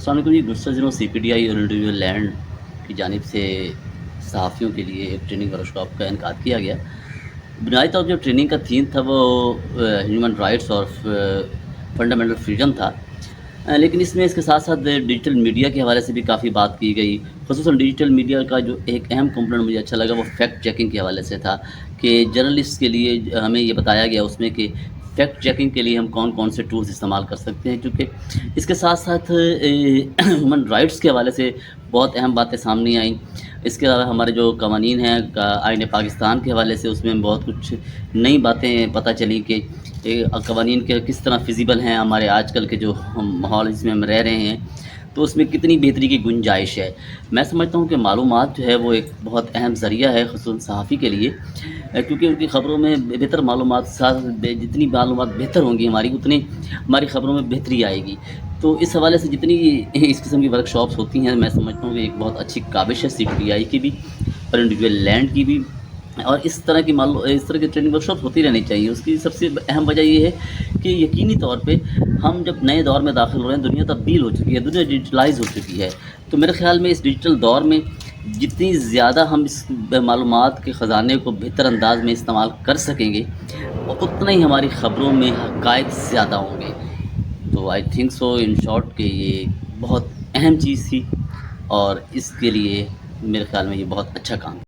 السلام علیکم جی، گزشتہ دنوں سی پی ڈی آئی اور انڈیویجول لینڈ کی جانب سے صحافیوں کے لیے ایک ٹریننگ ورکشاپ کا انعقاد کیا گیا۔ بنیادی طور پر جو ٹریننگ کا تھیم تھا وہ ہیومن رائٹس اور فنڈامنٹل فریڈم تھا، لیکن اس میں اس کے ساتھ ساتھ ڈیجیٹل میڈیا کے حوالے سے بھی کافی بات کی گئی۔ خصوصاً ڈیجیٹل میڈیا کا جو ایک اہم کمپوننٹ مجھے اچھا لگا وہ فیکٹ چیکنگ کے حوالے سے تھا کہ جرنلسٹ کے لیے ہمیں یہ بتایا گیا اس میں کہ فیکٹ چیکنگ کے لیے ہم کون کون سے ٹولز استعمال کر سکتے ہیں، کیونکہ اس کے ساتھ ساتھ ہیومن رائٹس کے حوالے سے بہت اہم باتیں سامنے آئیں۔ اس کے علاوہ ہمارے جو قوانین ہیں آئین پاکستان کے حوالے سے اس میں بہت کچھ نئی باتیں پتہ چلی کہ قوانین کے کس طرح فیزیبل ہیں ہمارے آج کل کے جو ماحول جس میں ہم رہ رہے ہیں، تو اس میں کتنی بہتری کی گنجائش ہے۔ میں سمجھتا ہوں کہ معلومات جو ہے وہ ایک بہت اہم ذریعہ ہے خصوصاً صحافی کے لیے، کیونکہ ان کی خبروں میں بہتر معلومات ساتھ جتنی معلومات بہتر ہوں گی اتنی ہماری خبروں میں بہتری آئے گی۔ تو اس حوالے سے جتنی اس قسم کی ورکشاپس ہوتی ہیں، میں سمجھتا ہوں کہ ایک بہت اچھی کاوش ہے سی پی ڈی آئی کی بھی اور انڈیویجول لینڈ کی بھی، اور اس طرح کی ٹریننگ ورکشاپ ہوتی رہنی چاہیے۔ اس کی سب سے اہم وجہ یہ ہے کہ یقینی طور پہ ہم جب نئے دور میں داخل ہو رہے ہیں، دنیا تبدیل ہو چکی ہے، دنیا ڈیجیٹلائز ہو چکی ہے، تو میرے خیال میں اس ڈیجیٹل دور میں جتنی زیادہ ہم اس معلومات کے خزانے کو بہتر انداز میں استعمال کر سکیں گے، اتنا ہی ہماری خبروں میں حقائق زیادہ ہوں گے۔ تو I think so in short کہ یہ بہت اہم چیز تھی، اور اس کے لیے میرے خیال میں یہ بہت اچھا کام ہے۔